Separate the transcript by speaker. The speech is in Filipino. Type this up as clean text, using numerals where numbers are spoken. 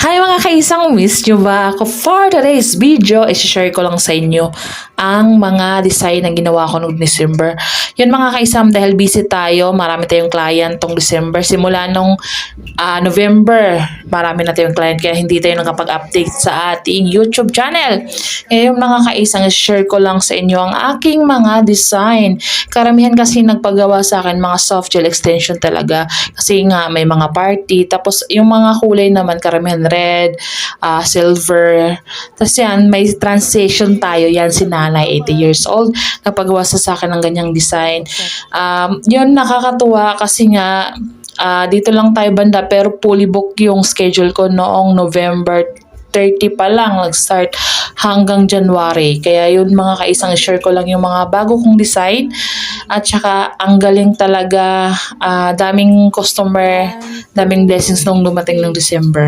Speaker 1: Hi mga kaisang, miss nyo ba ako? For today's video, isi-share ko lang sa inyo ang mga design na ginawa ko noong December. Yun mga kaisam, dahil busy tayo, marami tayong client tong December. Simula nung November, marami na tayong client kaya hindi tayo nakapag-update sa ating YouTube channel. Ngayon mga kaisang, isi-share ko lang sa inyo ang aking mga design. Karamihan kasi nagpagawa sa akin mga soft gel extension talaga. Kasi nga may mga party. Tapos yung mga kulay naman, karamihan red, silver. Tapos yan, may transition tayo. Yan si nanay, 80 years old. Napagawa sa akin ng ganyang design. Yun, nakakatuwa kasi nga, dito lang tayo banda pero fully book yung schedule ko noong November 30 pa lang nag-start hanggang January. Kaya yun mga kaisang, share ko lang yung mga bago kong design. At saka ang galing talaga, daming customer, daming blessings nung dumating ng December.